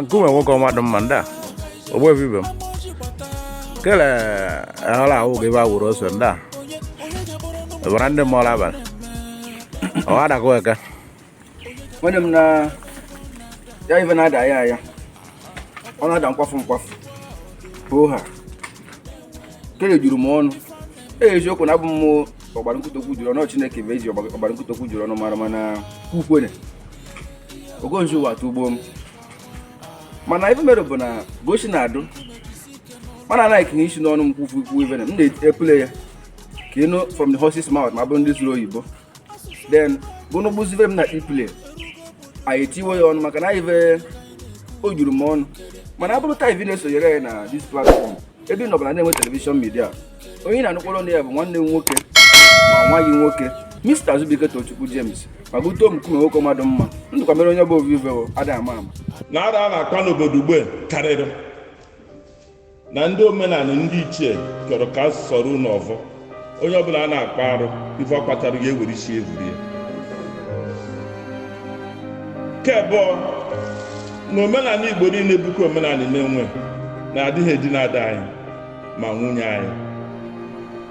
Kuma wako madam manda. Obo vibe. Kele hala au ke ba uro senda. Barande mola ba. Awada ko ka. Madam na ya even ada ya. Ona da nkwafu. Oha. Kele juru mo onu. Eziokwu na bụ m ọgbara nkutokwu juru ọnụ Chineke bụ ezi ọgbara nkutokwu juru ọnụ mara mana ukwene ogonzu wa tugbo m mana ife mere bụ na gosi na adụ mana like n'isi n'ọnụ m kwufu even m na-epule ya ka ịnụ from the horse's mouth ma bụrụ ndị zuru oyibo then bunu buzive m na ipule anyị etiwe ya ọnụ maka na ife o juru m ọnụ mana abụrụ taa ife na-esonyere ya na this platform ebe ị nọbara na-enwe television media onye na-anụkwọrọ ndị ya bụ nwanne m nwoke ma nwa gị nwoke Mr. Azubike Tochukwu James ma buto m kume nwoke mmadụ mma ndụkwa mere onye bụ ovive ada ama na ara a na-akpa n'obodo ugbe karịrị na ndị omenala ndị ichie chọrọ ka sọrọ n'ọvọ onye ọbụla a na-akpa arụ ife ọ kpatara ya ewere isi evuri ya kebụọ na omenala Igbo niile bụkwa omenala Nenwe na-adịghị edi na-ada anyị ma nwunye anyị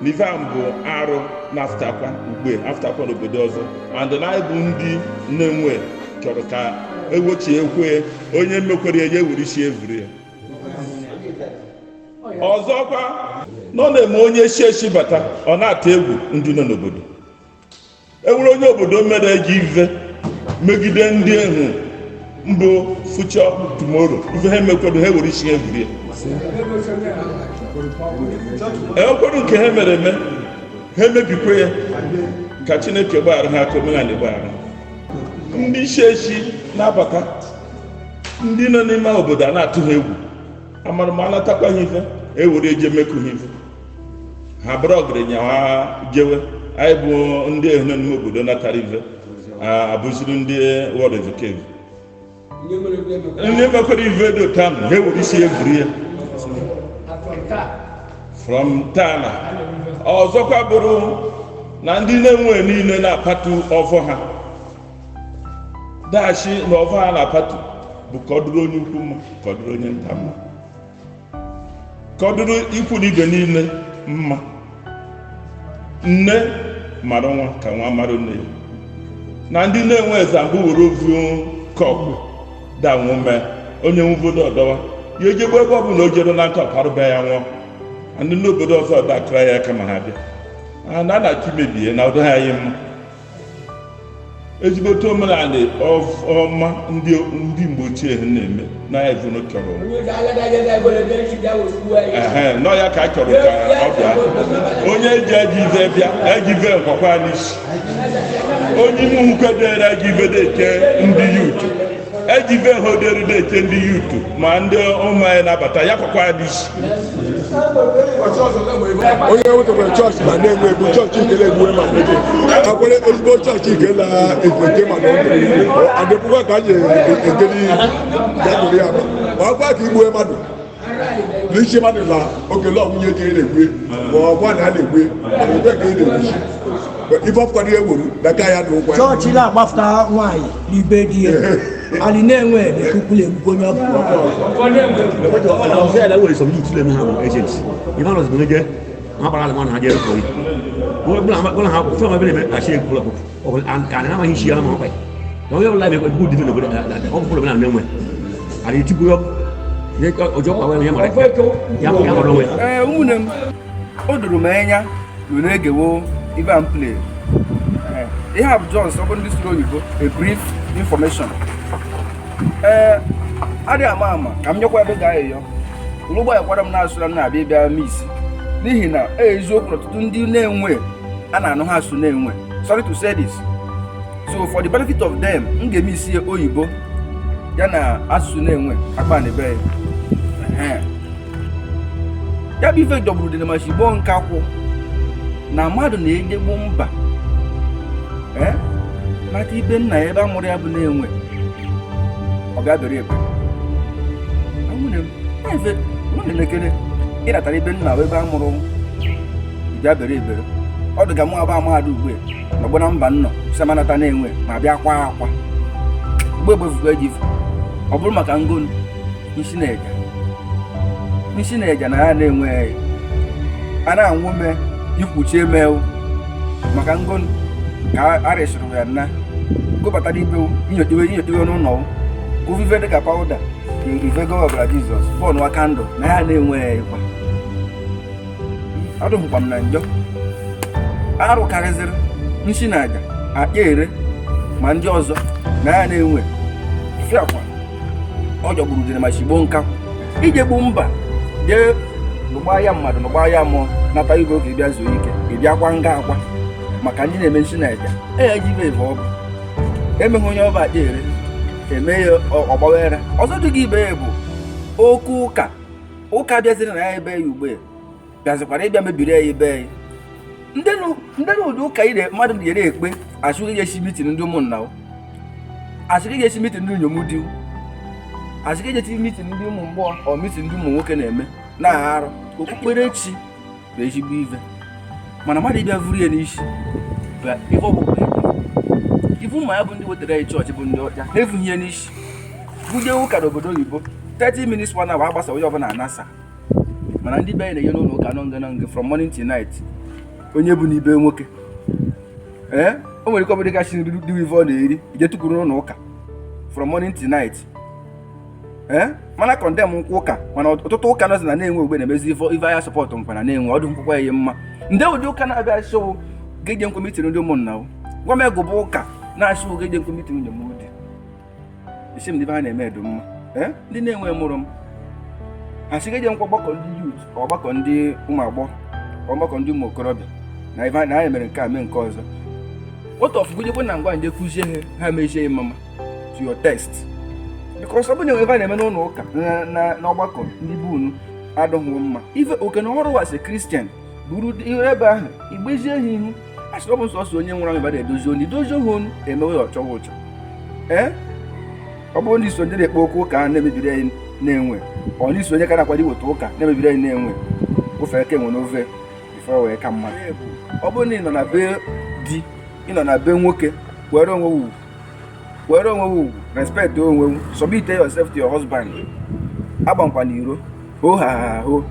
n'ife a bụ arụ na-aftakwa ugbe aftakwa n'obodo ọzọ and na bụ ndị Nenwe chọrọ ka ewochie ekwe onye mekwere ya ewere isi evuri ya ọzọkwa nọ na-eme onye shi bata ọ na-ata egwu ndị nọ n'obodo ewere onye obodo mere eji ive megide ndị ehu mbụ future tomorrow ife ha mekwado ha ewere isi evuri ya ekwedu nke ha mere eme ha emebikwe ya ka Chineke gbaghara ha aka omenala gbaghara ndị isi na-abata ndị nọ n'ime obodo a na-atụ ha egwu amara ma anatakwa ha ife ewere eje mekụ ha ife ha bụrụ ọgaranya ha jewe anyị bụ ndị ehu nọ n'ime obodo natara ife abụziri ndị World Educate ndị mekwara ife dị ụta ha ewere isi evuri ya from Tana ọzọkwa bụrụ na ndị Nenwe niile na-apatu ọvọ ha dashi na ọvọ ha na-apatu bụ ka ọ dụrụ onye ukwu mma ka ọ dụrụ onye nta mma ka ọ dụrụ ikwu na ibe niile mma nne mara nwa ka nwa mara nne ya na ndị Nenwe eze mbụ were ovu kọpụ da nwume onye nwuvodo ọdọwa ya ejegbe ebe ọ bụ na o jere na nka ọparụba ya nwụọ ndị n'obodo ọzọ dakara ya aka ma ha bịa na a na-achọ imebie na ụdọ ha anyị mma ezigbote omenala ọma ndị mgbe ochie ha na-eme na evono chọrọ nọ ya ka a chọrọ ka ọ bịa onye eji ejive bịa ejive nkwakwa n'isi onye ime nwukwe dere ejive deke ndị yutu ejive hodere deke ndị yutu ma ndị ụmụ anyị na-abata ya kwakwa n'isi onye nwetekwara chọọchị ma na-enwe egwu chọọchị ikele egwu ma na-eje akwere ezigbo chọọchị ikele ezeke ma na ọdụ adịpụkwa ka anyị ekele gagụrụ ya ma ọgwa ka igbuwe mmadụ n'ichi mmadụ na okele ọnwụnye ka ị na-egwe ma ọgwa na a na-egwe ebe ka ị na-egwuchi ife ọfụkwado ihe gwuru n'aka ya na ụgwọ chọọchị na-agbafụta nwaanyị n'ibe di ya ali Nenwe na-ekwukwula egwukwe onye ụmụnne m o doro m anya na na-egewo ibe am play they have just open this oyibo a brief information adị ama ka m nyekwa ebe ga-ayọ ụlụgbo ekwara m na-asụra m na-abịa ịbịa misi n'ihi na eziokwu ọtụtụ ndị Nenwe a na-anụ ha asụ Nenwe. Sorry to say this, so for the benefit of them m ga-eme isi oyibo ya na asụsụ Nenwe akpa na ebe ya bụ ife jọgburu dị na machigbo nke akwụ na mmadụ na-enyegbu mba maka ibe nna ya ebe a mụrụ ya bụ Nenwe ọ bịa bere ebe nwunye m efe nwunye na-ekele ịratara ibe nna ebe a mụrụ bịa bere ebere ọ dịga mụ aba mahadum ugbe nọgbọ na mba nnọ semanata na-enwe ma bịa kwa akwa mgbe egbefugo ejifu ọ bụrụ maka ngonu isi na-eja na ya na-enwe a na-anwụ mee ikwuchi emewu maka ngonu ka a resịrị ya na gụbatara ibe inyotewe n'ụlọ ovive dịka pawuda ivego ọbara Jizọs bọọlụ aka ndụ na ya na-enweghị ịkwa adụhụkwa m na njọ arụ karịzịrị nshi na aja akpa ere ma ndị ọzọ na ya na-enwe fiakwa ọ jọgburu jere ma shigbo nka ije gbu mba jee n'ụgba ya mmadụ n'ụgba ya mmụọ nata igo ka ịbịa zuo ike ịbịakwa nga akwa maka ndị na-eme nshi na aja ejibe eve ọ bụ emeghị onye ọba akpa ere eme ya ọgbawere ọzọ dị gị ibe ya bụ okwu ụka bịaziri na ya ebe ya ugbe bịazikwara ịbịa mebiri ya ibe ya ndị na ụdị ụka ire mmadụ jere ekpe achụghị ga-esi mitin ndị ụmụnna achịghị ga-esi mitin ndị inyom di achịghị ga-eti mitin ndị ụmụ mgbọọ ọ mitin ndị ụmụ nwoke na-eme na-arụ okpukperechi bụ ezigbo ive mana mmadụ ịbịa vuru ya n'isi ife ọbụla ifu ma ya bụ ndị wetara ya chọọchị bụ ndị ọcha na-efughị ya n'isi buje ụka n'obodo oyibo 30 minutes 1 hour agbasa onye ọbụla anasa mana ndị be anyị na-enye n'ụlọ ụka nọnge from morning to night onye bụ n'ibe nwoke o nwere ike ọ bụrụ kasị nri dị ive ọ na-eri ije tukwuru n'ụlọ ụka from morning to night mana kọndem nkwụ ụka mana ọtụtụ ụka nọzi na na-enwe ogbe na-emezi ive ahịa sọpọtụ nkwa na na-enwe ọdụ nkwụkwọ ya mma ndị ụdị ụka na-abịa show ga-eje nkwe mitin ndị ụmụnna gwa m egụba ụka na-achị oge eje nkwe mitin nye m ụdị isi m ndị ha na-eme edo mma ndị na-enwe mụrụ m ha sị ga-eje nkwa ọgbakọ ndị yut ọgbakọ ndị ụmụ agbọghọ ọgbakọ ndị ụmụ okorobịa na ive na ha mere nke a mee nke ọzọ otu ọfụgụjekwe na ngwa nje kụzie ha mechie ya mama to your test because ọ bụ na enwe ebe a na-eme n'ụlọ ụka na ọgbakọ ndị bụ unu adụghị mma ife oke na ọrụ wasị kristian buru ihe ebe ahụ igbezie ha ihu asịrị ọ bụ nsọsọ onye nwụrụ anwụ edozi onu idozi ha onu emewe ọchọwa ụchọ ọ bụrụ ndị iso ndị na-ekpe okwu ụka na-emebiri anyị na-enwe ọ ndị iso onye ka na-akwado iweta ụka na-emebiri anyị na-enwe ofe eke nwe n'ofe ife wee ka mmadụ ọ bụrụ na ị nọ na be di ị nọ na be nwoke were onwe ugwu respect onwe wu submit yourself to your husband agbankwa n'iro ho ha ho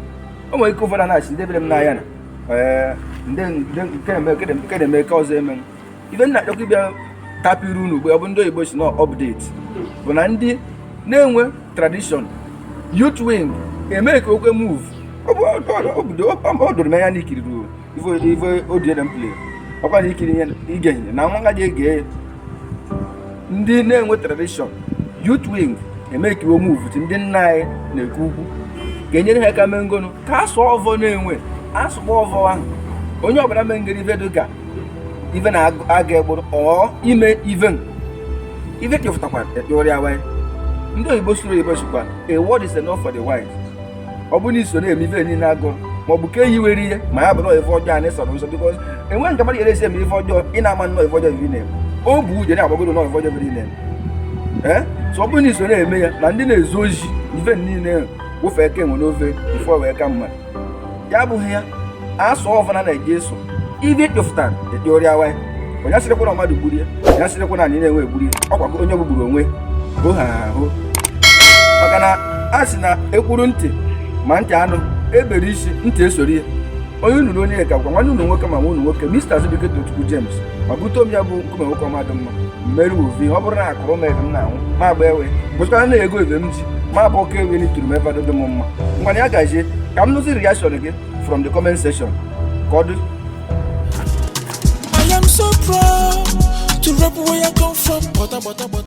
o nwere ike ụfọdụ na-achị ndị bere m n'anya na nke na-eme ka ọzọ eme ibe nna achọkwa ịbịa tapịrị unu ugbe ọ bụ ndị oyibo si na update bụ na ndị na-enwe tradition youth wing eme ka okwe move ọ doro m anya na ikiriri ive odiedem play ọkwa na ikiri ige na nwa ngaji ege ndị na-enwe tradition youth wing eme ka iwe move ti ndị nna anyị na-ekwu ukwu ga-enyere ha aka mee ngonu ka asụ ọvọ na-enwe asụkpọ ọvọ ahụ onye ọbụla mee ngere ive dịka ive na-aga egburu ọ ime ive kefụtakwa ekpeọrịa wanyị ndị oyibo suru oyibo chikwa a word is enough for the wise ọ bụ na iso na-eme ive niile agụrụ maọbụ ka eyi were ihe ma ya bụrụ ife ọjọọ a na-esọrọ nsọ bikọz enwe nke mmadụ ga-esi eme ife ọjọọ ị na-ama nnọọ ife ọjọọ ive na-eme o bụ uche na-agbagoro nọọ ife ọjọọ ive na-eme so ọ bụrụ na iso na-eme ya na ndị na-ezu oji ive niile wofe eke nwe n'ofe ife wee ka mmadụ ya abụghị ya asụ ọvana na-eji eso ive kpefụtara ekpeọrịa wanyị onye asịrịkwa na mmadụ gburu ya onye asịrịkwa na anyị na-enwe egburu ya ọkwa onye gbugburu onwe ho ha ahụ maka na a sị na ekwuru ntị ma ntị anụ ebere isi ntị esoro ya onye unu onye ka gwa nwanne unu nwoke ma nwa unu nwoke Mr. Azubike Tochukwu James ma bute m ya bụ nkume nwoke ọmadụ mma mmeri ovi ọ bụrụ na akụrụ m ebe m na-anwụ ma agba ewe bụchara na-ego ebe m ji ma abụ oke ewe n'ituru m ebe dị m mma ngwana ya gazie ka m nụzi reaction gị from the comment section ka ọ dị. I am so proud to rep where I come from.